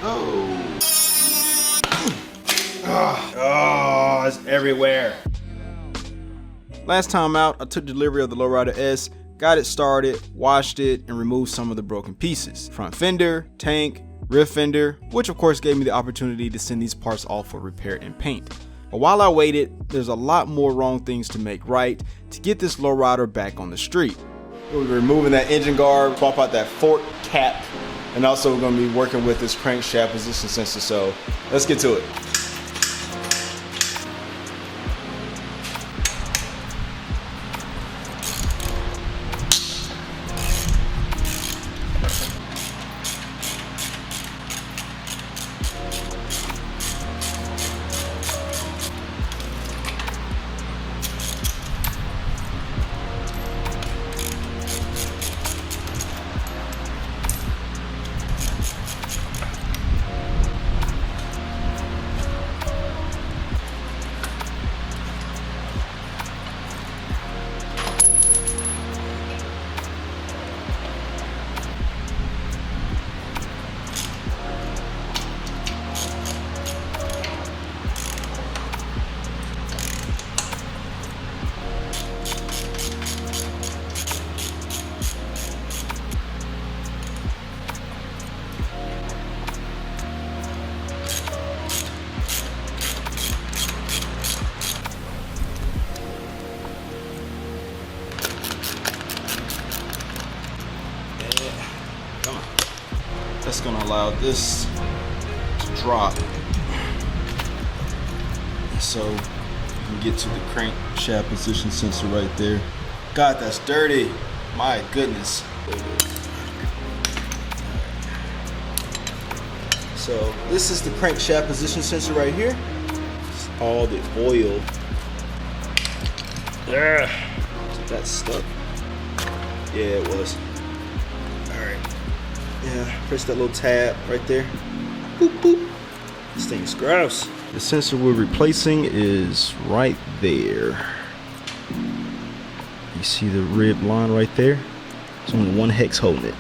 Oh. Oh, it's everywhere. Last time out, I took delivery of the Low Rider S, got it started, washed it, and removed some of the broken pieces. Front fender, tank, rear fender, which of course gave me the opportunity to send these parts off for repair and paint. But while I waited, there's a lot more wrong things to make right to get this low rider back on the street. We'll be removing that engine guard, swap out that fork cap, and also we're gonna be working with this crankshaft position sensor, so let's get to it. That's gonna allow this to drop so you can get to the crankshaft position sensor right there. God, that's dirty. My goodness. So this is the crankshaft position sensor right here. It's all the oil. So that's stuck. Yeah, it was. Yeah, press that little tab right there. Boop, boop. This thing's gross. The sensor we're replacing is right there. You see the red line right there? There's only one hex holding it.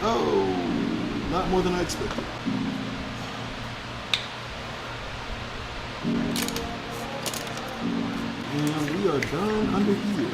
Oh, not more than I expected. And we are done under here.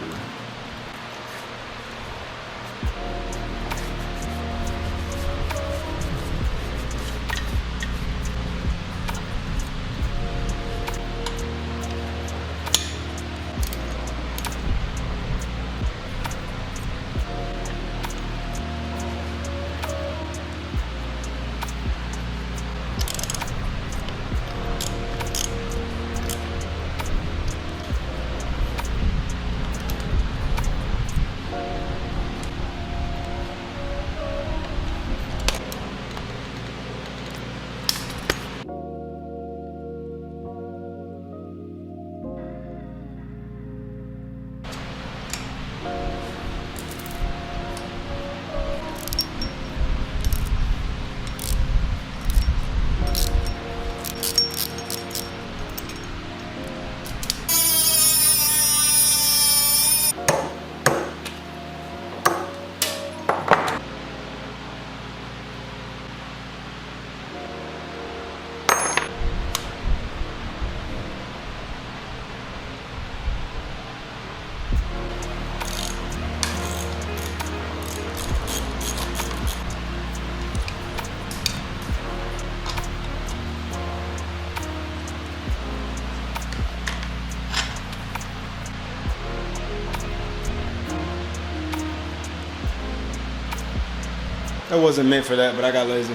That wasn't meant for that, but I got lazy.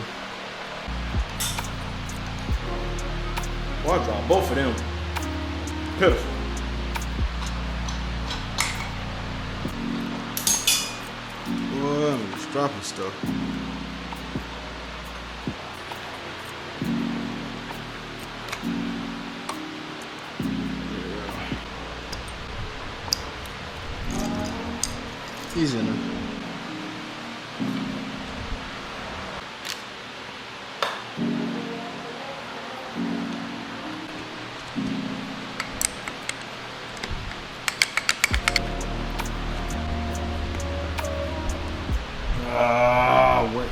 Well, I dropped both of them. Pitiful. Boy, I'm just dropping stuff. He's in there.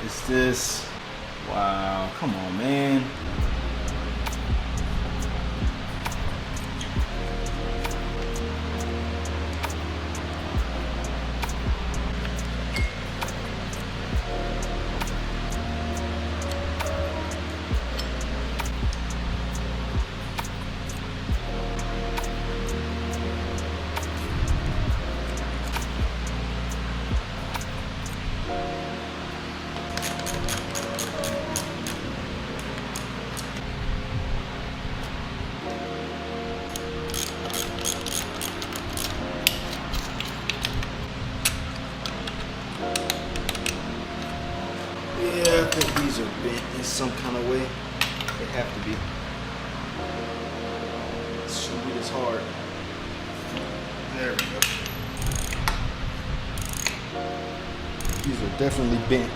is this? Wow, come on, man. Yeah, I think these are bent in some kind of way. They have to be. It shouldn't be this hard. There we go. These are definitely bent.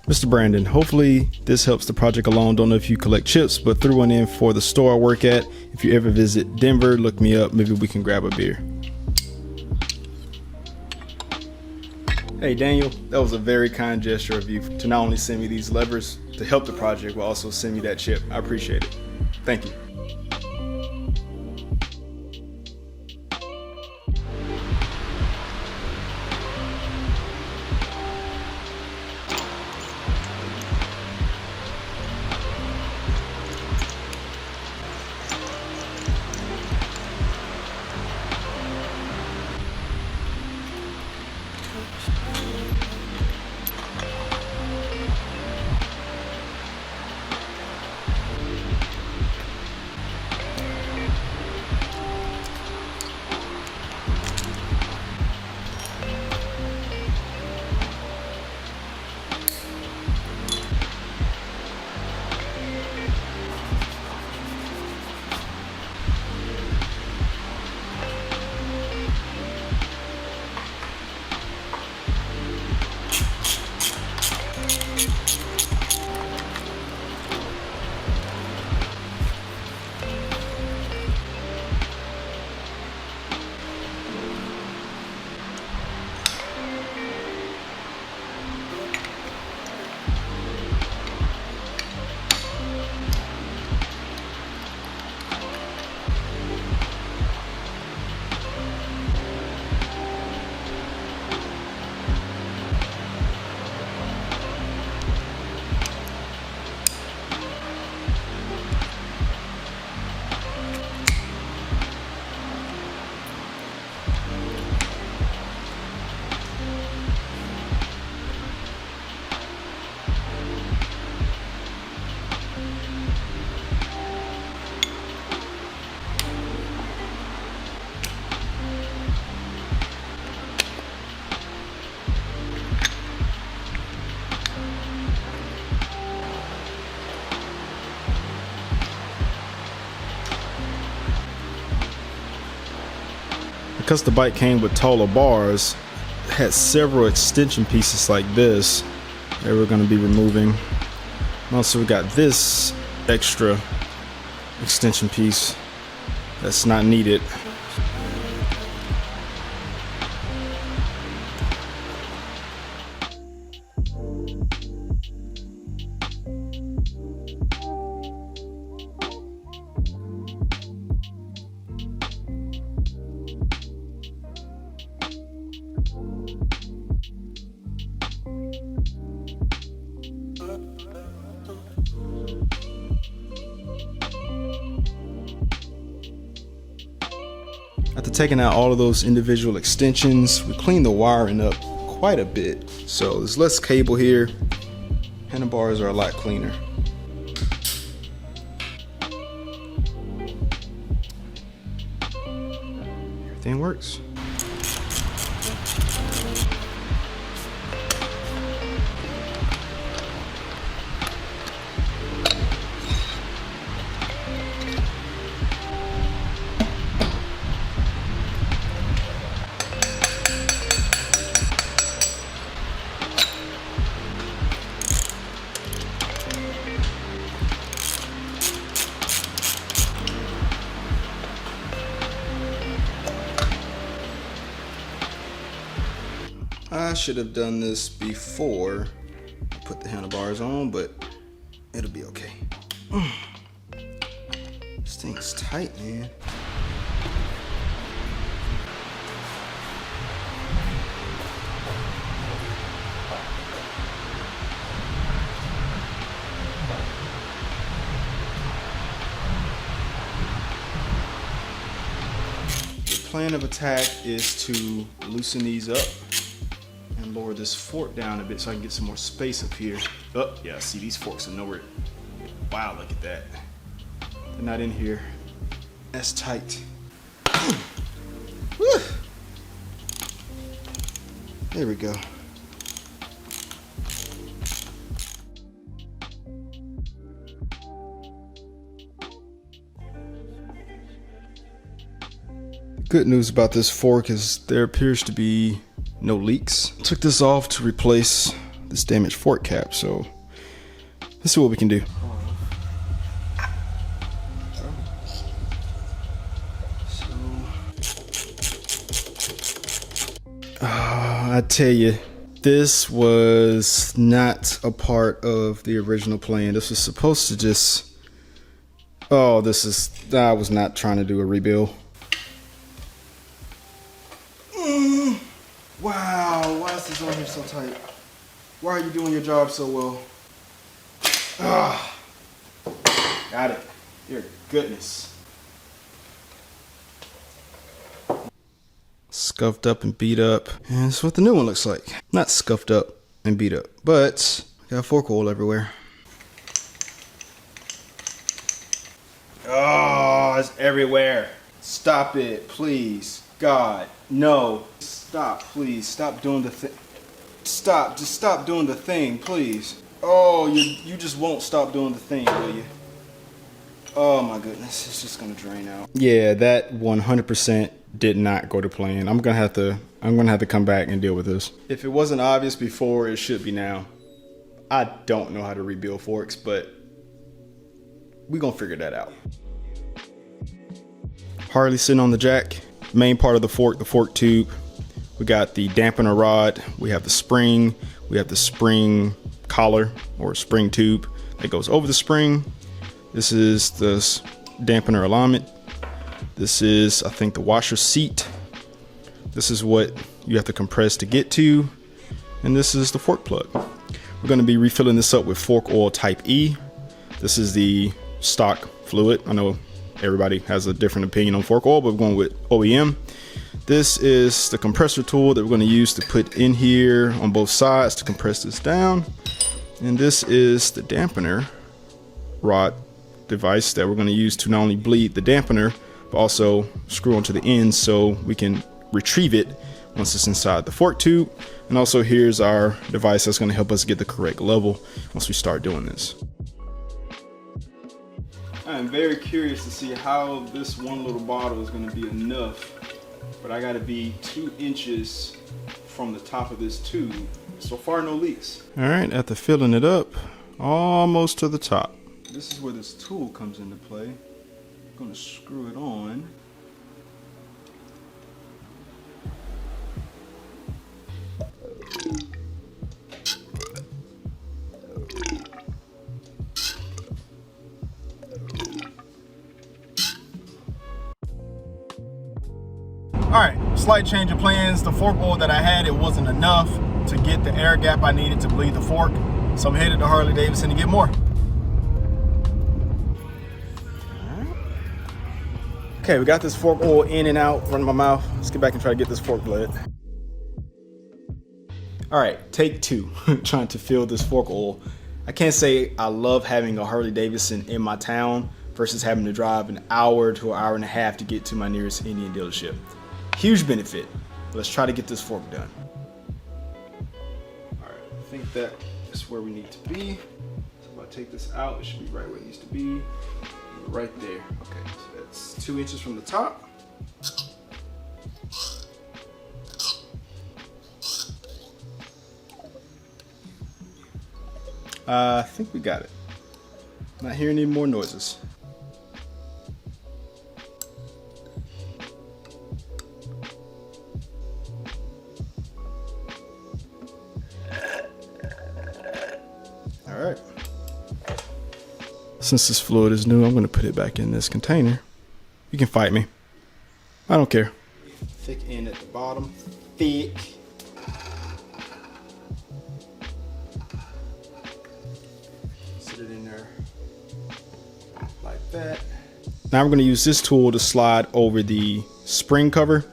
Mr. Brandon, hopefully this helps the project along. Don't know if you collect chips, but threw one in for the store I work at. If you ever visit Denver, look me up. Maybe we can grab a beer. Hey Daniel, that was a very kind gesture of you to not only send me these levers to help the project, but also send me that chip. I appreciate it. Thank you. Because the bike came with taller bars, it had several extension pieces like this that we're going to be removing. Also, we got this extra extension piece that's not needed. After taking out all of those individual extensions, we cleaned the wiring up quite a bit. So there's less cable here. Handlebars are a lot cleaner. Everything works. I should have done this before I put the handlebars on, but it'll be okay. This thing's tight, man. The plan of attack is to loosen these up and lower this fork down a bit so I can get some more space up here. Oh, yeah, see, these forks are nowhere. Wow, look at that. They're not in here. That's tight. Woo. There we go. The good news about this fork is there appears to be no leaks. Took this off to replace this damaged fork cap, so let's see what we can do. I tell you, this was not a part of the original plan. This was supposed to just, I was not trying to do a rebuild. Wow, why is this on here so tight? Why are you doing your job so well? Got it. Dear goodness. Scuffed up and beat up. And that's what the new one looks like. Not scuffed up and beat up, but got fork oil everywhere. Oh, it's everywhere. Stop it, please. God, no. Stop, please. Stop doing the thing. Stop. Just stop doing the thing, please. Oh, you just won't stop doing the thing, will you? Oh my goodness, it's just gonna drain out. Yeah, that 100% did not go to plan. I'm gonna have to come back and deal with this. If it wasn't obvious before, it should be now. I don't know how to rebuild forks, but we're gonna figure that out. Harley sitting on the jack. Main part of the fork tube. We got the dampener rod, we have the spring, we have the spring collar or spring tube that goes over the spring. This is the dampener alignment. This is, I think, the washer seat. This is what you have to compress to get to. And this is the fork plug. We're gonna be refilling this up with fork oil type E. This is the stock fluid. I know everybody has a different opinion on fork oil, but we're going with OEM. This is the compressor tool that we're going to use to put in here on both sides to compress this down. And this is the dampener rod device that we're going to use to not only bleed the dampener, but also screw onto the ends so we can retrieve it once it's inside the fork tube. And also here's our device that's going to help us get the correct level once we start doing this. I'm very curious to see how this one little bottle is going to be enough. But I gotta be 2 inches from the top of this tube. So far, no leaks. All right, after filling it up, almost to the top. This is where this tool comes into play. I'm gonna screw it on. All right, slight change of plans. The fork oil that I had, it wasn't enough to get the air gap I needed to bleed the fork. So I'm headed to Harley Davidson to get more. Okay, we got this fork oil in and out, running my mouth. Let's get back and try to get this fork bled. All right, take two, trying to fill this fork oil. I can't say I love having a Harley Davidson in my town versus having to drive an hour to an hour and a half to get to my nearest Indian dealership. Huge benefit. Let's try to get this fork done. All right, I think that is where we need to be. So if I take this out, it should be right where it needs to be. Right there. Okay, so that's 2 inches from the top. I think we got it. Not hearing any more noises. All right. Since this fluid is new, I'm going to put it back in this container. You can fight me. I don't care. Thick end at the bottom. Thick. Sit it in there like that. Now we're going to use this tool to slide over the spring cover.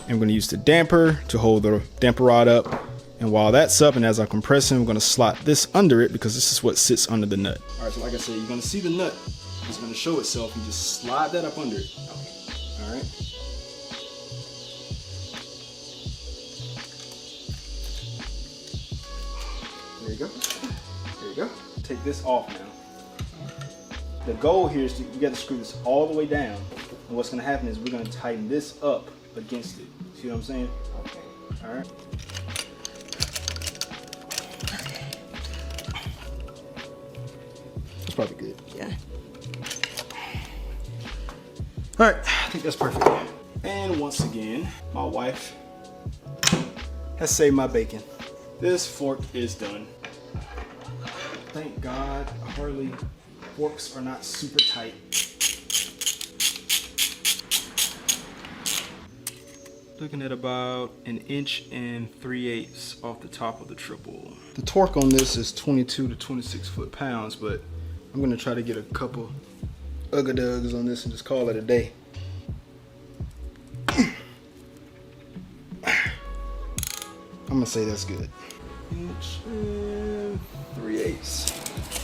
And we're going to use the damper to hold the damper rod up. And while that's up and as I'm compressing, we're going to slot this under it because this is what sits under the nut. All right, so like I said, you're going to see the nut. It's going to show itself. You just slide that up under it. All right. There you go. There you go. Take this off now. The goal here is you got to screw this all the way down. And what's going to happen is we're going to tighten this up against it. See what I'm saying? Okay. All right. That's probably good. Yeah. All right, I think that's perfect. And once again, my wife has saved my bacon. This fork is done. Thank God Harley forks are not super tight. Looking at about 1 3/8 inches off the top of the triple. The torque on this is 22 to 26 foot-pounds, but I'm gonna try to get a couple ugga-dugs on this and just call it a day. I'm gonna say that's good. 1 3/8 inches. All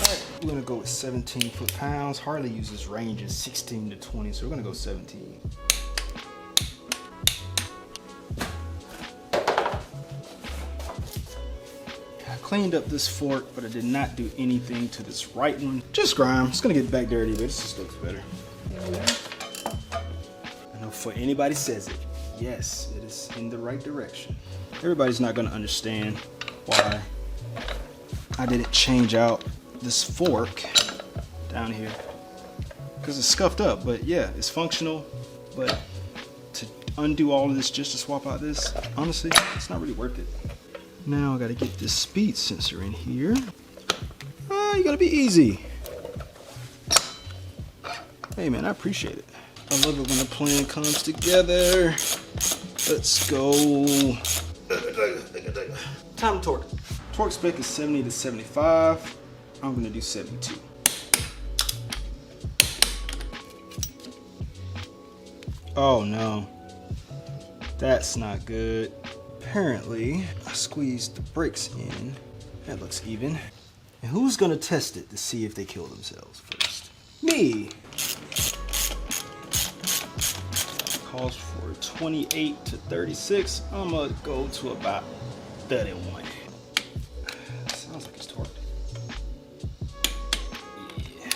right, we're gonna go with 17 foot-pounds. Harley uses ranges 16 to 20, so we're gonna go 17. Cleaned up this fork, but I did not do anything to this right one. Just grime. It's gonna get back dirty, but this just looks better. I know before anybody says it, yes, it is in the right direction. Everybody's not gonna understand why I didn't change out this fork down here because it's scuffed up, but yeah, it's functional. But to undo all of this just to swap out this, honestly, it's not really worth it. Now I gotta get this speed sensor in here. You gotta be easy. Hey man, I appreciate it. I love it when a plan comes together. Let's go. Time to torque. Torque spec is 70 to 75. I'm gonna do 72. Oh no, that's not good. Apparently, I squeezed the brakes in. That looks even. And who's gonna test it to see if they kill themselves first? Me. Calls for 28 to 36. I'm gonna go to about 31. Sounds like it's torqued. Yeah.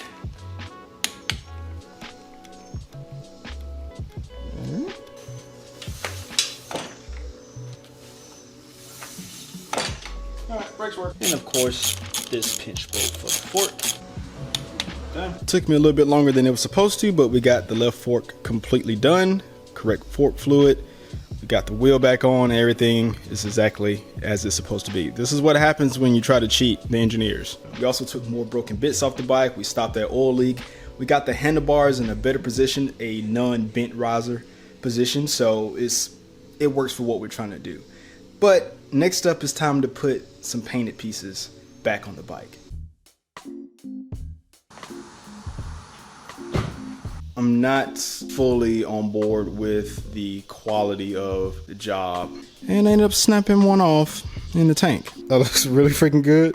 Alright, brakes work. And of course, this pinch bolt for the fork. Done. Took me a little bit longer than it was supposed to, but we got the left fork completely done. Correct fork fluid. We got the wheel back on. Everything is exactly as it's supposed to be. This is what happens when you try to cheat the engineers. We also took more broken bits off the bike. We stopped that oil leak. We got the handlebars in a better position, a non-bent riser position. So it works for what we're trying to do. But next up is time to put some painted pieces back on the bike. I'm not fully on board with the quality of the job, and I ended up snapping one off. in the tank. That looks really freaking good.